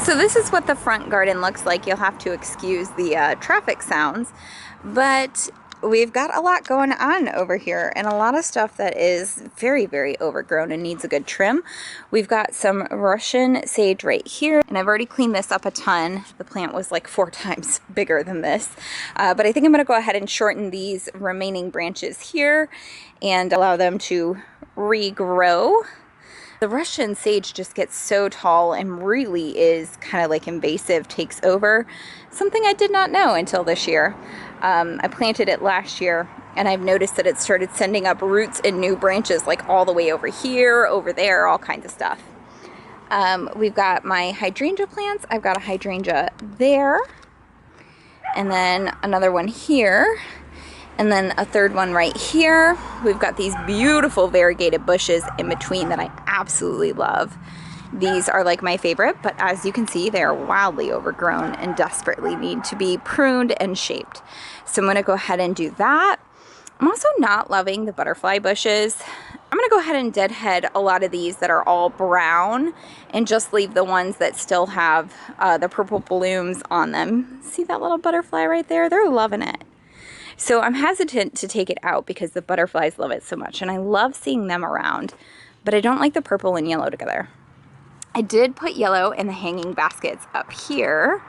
So this is what the front garden looks like. You'll have to excuse the traffic sounds, but we've got a lot going on over here and a lot of stuff that is very, very overgrown and needs a good trim. We've got some Russian sage right here, and I've already cleaned this up a ton. The plant was like 4 times bigger than this, but I think I'm going to go ahead and shorten these remaining branches here and allow them to regrow. The Russian sage just gets so tall and really is kind of like invasive, takes over. Something I did not know until this year. I planted it last year and I've noticed that it started sending up roots and new branches like all the way over here, over there, all kinds of stuff. We've got my hydrangea plants. I've got a hydrangea there and then another one here. And then a third one right here. We've got these beautiful variegated bushes in between that I absolutely love. These are like my favorite, but as you can see, they are wildly overgrown and desperately need to be pruned and shaped. So I'm gonna go ahead and do that. I'm also not loving the butterfly bushes. I'm gonna go ahead and deadhead a lot of these that are all brown and just leave the ones that still have the purple blooms on them. See that little butterfly right there? They're loving it. So I'm hesitant to take it out because the butterflies love it so much and I love seeing them around, but I don't like the purple and yellow together. I did put yellow in the hanging baskets up here.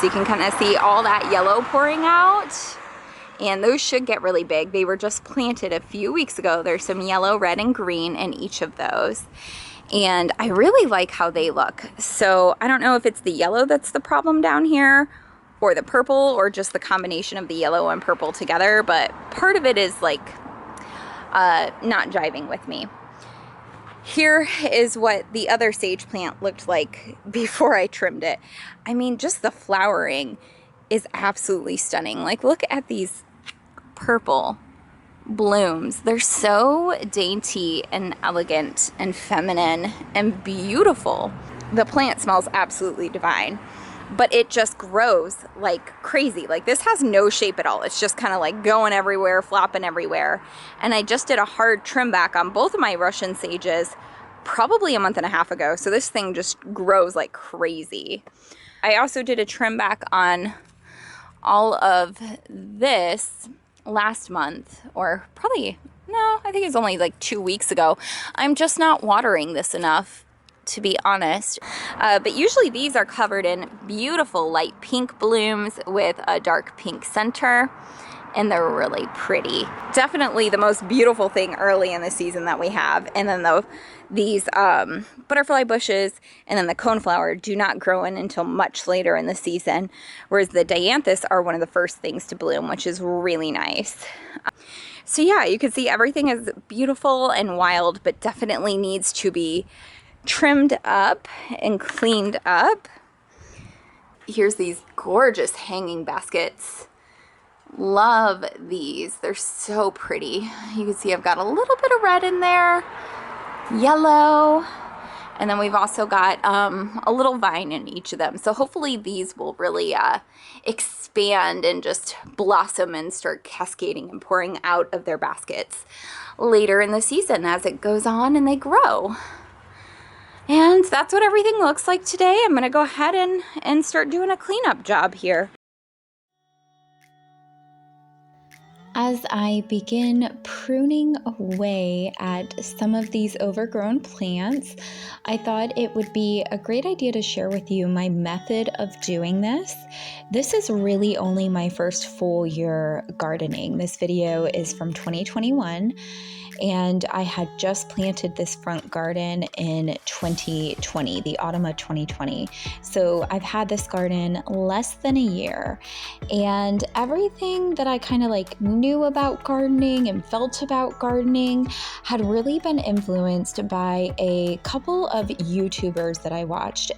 So you can kind of see all that yellow pouring out, and those should get really big. They were just planted a few weeks ago. There's some yellow, red, and green in each of those. And I really like how they look. So I don't know if it's the yellow that's the problem down here, or the purple, or just the combination of the yellow and purple together, but part of it is like not jiving with me. Here is what the other sage plant looked like before I trimmed it. I mean, just the flowering is absolutely stunning. Like, look at these purple blooms. They're so dainty and elegant and feminine and beautiful. The plant smells absolutely divine. But it just grows like crazy. Like, this has no shape at all. It's just kind of like going everywhere, flopping everywhere. And I just did a hard trim back on both of my Russian sages probably a month and a half ago. So this thing just grows like crazy. I also did a trim back on all of this last month, or probably, no, I think it was only like 2 weeks ago. I'm just not watering this enough, to be honest, but usually these are covered in beautiful light pink blooms with a dark pink center, and they're really pretty. Definitely the most beautiful thing early in the season that we have. And then these butterfly bushes and then the coneflower do not grow in until much later in the season, whereas the dianthus are one of the first things to bloom, which is really nice. So yeah, you can see everything is beautiful and wild, but definitely needs to be trimmed up and cleaned up. Here's these gorgeous hanging baskets. Love these. They're so pretty. You can see I've got a little bit of red in there, yellow, and then we've also got a little vine in each of them. So hopefully these will really expand and just blossom and start cascading and pouring out of their baskets later in the season as it goes on and they grow. And that's what everything looks like today. I'm going to go ahead and start doing a cleanup job here. As I begin pruning away at some of these overgrown plants, I thought it would be a great idea to share with you my method of doing this. This is really only my first full year gardening. This video is from 2021. And I had just planted this front garden in 2020, the autumn of 2020. So I've had this garden less than a year, and everything that I kind of like knew about gardening and felt about gardening had really been influenced by a couple of YouTubers that I watched.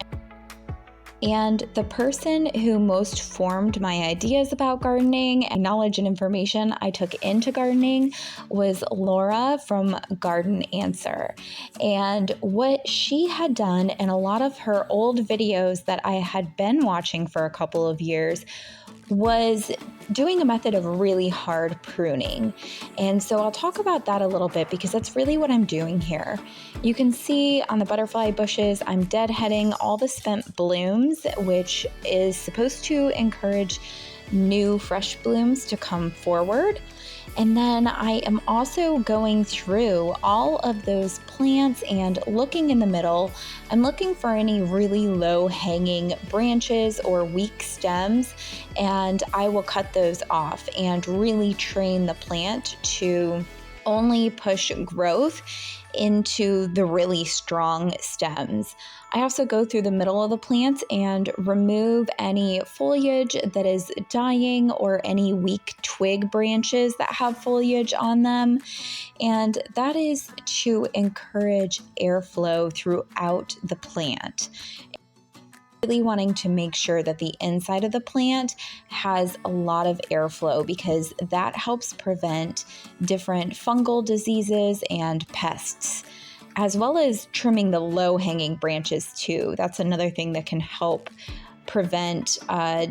And the person who most formed my ideas about gardening and knowledge and information I took into gardening was Laura from Garden Answer. And what she had done in a lot of her old videos that I had been watching for a couple of years was doing a method of really hard pruning. And so I'll talk about that a little bit because that's really what I'm doing here. You can see on the butterfly bushes, I'm deadheading all the spent blooms, which is supposed to encourage new fresh blooms to come forward. And then I am also going through all of those plants and looking in the middle. I'm looking for any really low hanging branches or weak stems, and I will cut those off and really train the plant to only push growth into the really strong stems. I also go through the middle of the plants and remove any foliage that is dying or any weak twig branches that have foliage on them. And that is to encourage airflow throughout the plant. Really wanting to make sure that the inside of the plant has a lot of airflow because that helps prevent different fungal diseases and pests, as well as trimming the low-hanging branches too. That's another thing that can help prevent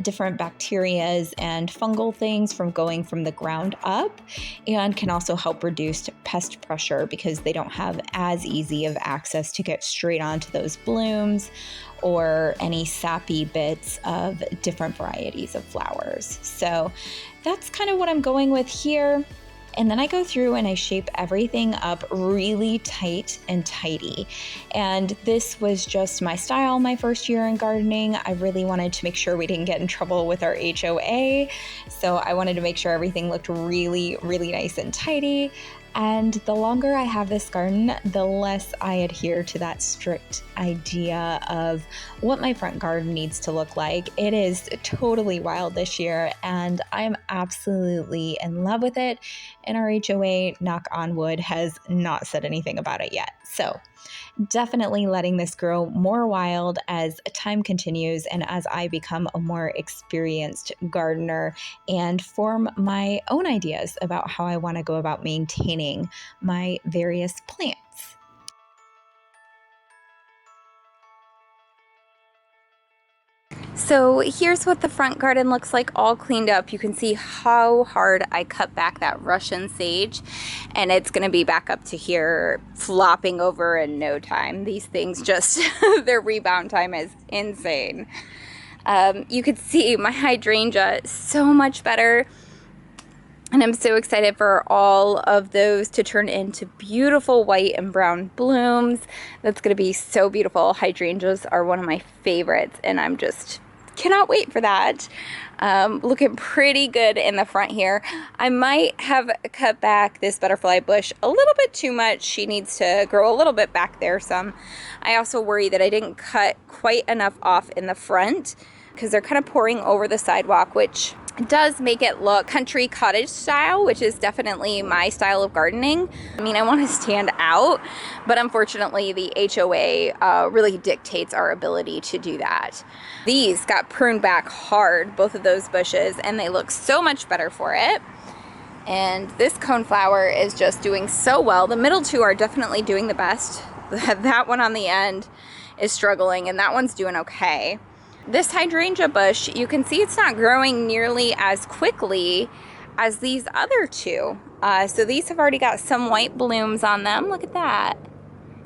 different bacterias and fungal things from going from the ground up, and can also help reduce pest pressure because they don't have as easy of access to get straight onto those blooms or any sappy bits of different varieties of flowers. So that's kind of what I'm going with here. And then I go through and I shape everything up really tight and tidy. And this was just my style my first year in gardening. I really wanted to make sure we didn't get in trouble with our HOA. So I wanted to make sure everything looked really, really nice and tidy. And the longer I have this garden, the less I adhere to that strict idea of what my front garden needs to look like. It is totally wild this year, and I'm absolutely in love with it. And our HOA, knock on wood, has not said anything about it yet. So definitely letting this grow more wild as time continues and as I become a more experienced gardener and form my own ideas about how I want to go about maintaining my various plants. So here's what the front garden looks like all cleaned up. You can see how hard I cut back that Russian sage, and it's going to be back up to here flopping over in no time. These things just, their rebound time is insane. You could see my hydrangea so much better. And I'm so excited for all of those to turn into beautiful white and brown blooms. That's going to be so beautiful. Hydrangeas are one of my favorites, and I'm just cannot wait for that. Looking pretty good in the front here. I might have cut back this butterfly bush a little bit too much. She needs to grow a little bit back there some. I also worry that I didn't cut quite enough off in the front because they're kind of pouring over the sidewalk, which does make it look country cottage style, which is definitely my style of gardening. I mean, I want to stand out, but unfortunately the HOA really dictates our ability to do that. These got pruned back hard, both of those bushes, and they look so much better for it. And this coneflower is just doing so well. The middle two are definitely doing the best. That one on the end is struggling, and that one's doing okay. This hydrangea bush, you can see it's not growing nearly as quickly as these other two. So these have already got some white blooms on them. Look at that.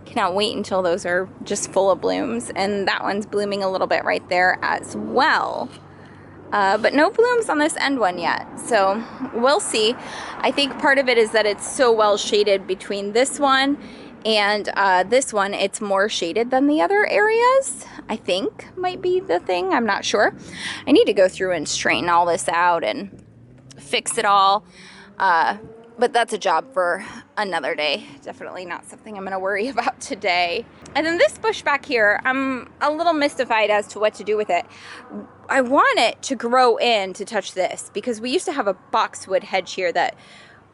Cannot wait until those are just full of blooms. And that one's blooming a little bit right there as well. But no blooms on this end one yet. So we'll see. I think part of it is that it's so well shaded between this one and this one. It's more shaded than the other areas, I think might be the thing. I'm not sure. I need to go through and straighten all this out and fix it all. But that's a job for another day. Definitely not something I'm going to worry about today. And then this bush back here, I'm a little mystified as to what to do with it. I want it to grow in to touch this because we used to have a boxwood hedge here that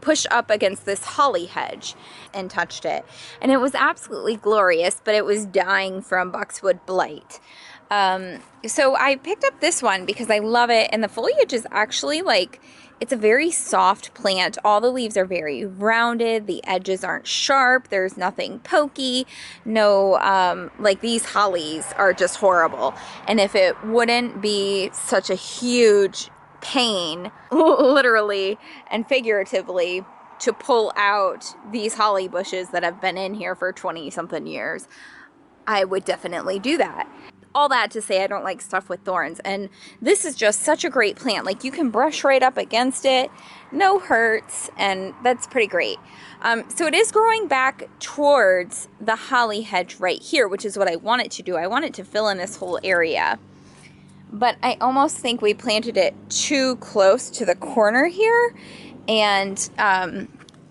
pushed up against this holly hedge and touched it. And it was absolutely glorious, but it was dying from boxwood blight. So I picked up this one because I love it. And the foliage is actually like, it's a very soft plant. All the leaves are very rounded. The edges aren't sharp. There's nothing pokey. No, like these hollies are just horrible. And if it wouldn't be such a huge pain, literally and figuratively, to pull out these holly bushes that have been in here for 20 something years, I would definitely do that. All that to say, I don't like stuff with thorns, and this is just such a great plant. Like, you can brush right up against it, no hurts, and that's pretty great. So it is growing back towards the holly hedge right here, which is what I want it to do. I want it to fill in this whole area, but I almost think we planted it too close to the corner here, and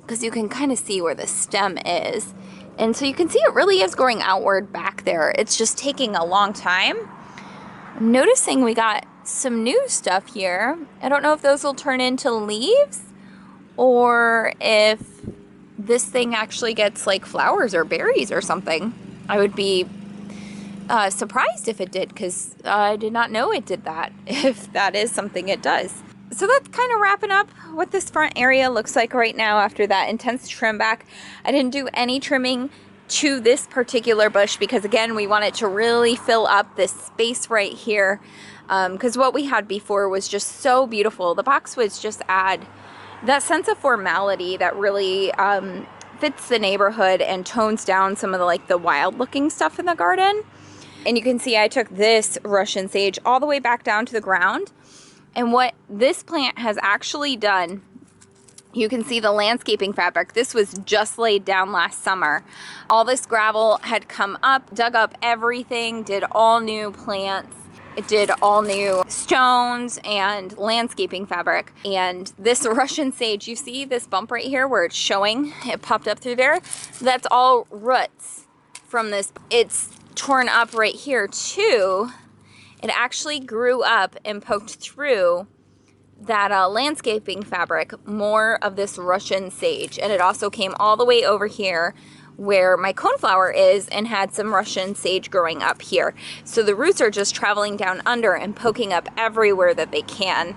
because you can kind of see where the stem is. And so you can see it really is growing outward back there. It's just taking a long time. I'm noticing we got some new stuff here. I don't know if those will turn into leaves or if this thing actually gets like flowers or berries or something. I would be surprised if it did, because I did not know it did that, if that is something it does. So that's kind of wrapping up what this front area looks like right now after that intense trim back. I didn't do any trimming to this particular bush because, again, we wanted to really fill up this space right here, because what we had before was just so beautiful. The boxwoods just add that sense of formality that really fits the neighborhood and tones down some of the wild looking stuff in the garden. And you can see I took this Russian sage all the way back down to the ground. And what this plant has actually done, you can see the landscaping fabric. This was just laid down last summer. All this gravel had come up, dug up everything, did all new plants. It did all new stones and landscaping fabric. And this Russian sage, you see this bump right here where it's showing, it popped up through there. That's all roots from this. It's torn up right here too. It actually grew up and poked through that landscaping fabric, more of this Russian sage. And it also came all the way over here where my coneflower is and had some Russian sage growing up here. So the roots are just traveling down under and poking up everywhere that they can.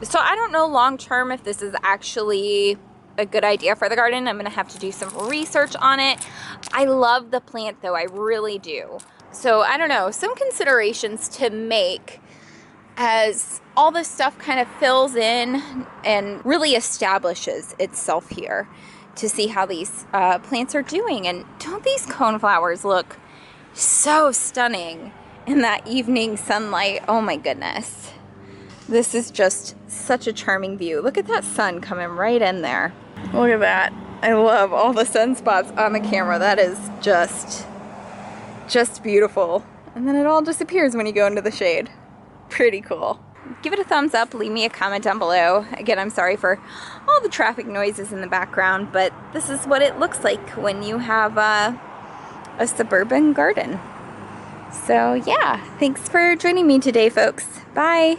So I don't know long term if this is actually a good idea for the garden. I'm gonna have to do some research on it. I love the plant though, I really do. So I don't know, some considerations to make as all this stuff kind of fills in and really establishes itself here, to see how these plants are doing. And don't these coneflowers look so stunning in that evening sunlight? Oh my goodness. This is just such a charming view. Look at that sun coming right in there. Look at that. I love all the sunspots on the camera. That is just beautiful. And then it all disappears when you go into the shade. Pretty cool. Give it a thumbs up, leave me a comment down below. Again, I'm sorry for all the traffic noises in the background, but this is what it looks like when you have a suburban garden. So yeah, thanks for joining me today, folks. Bye.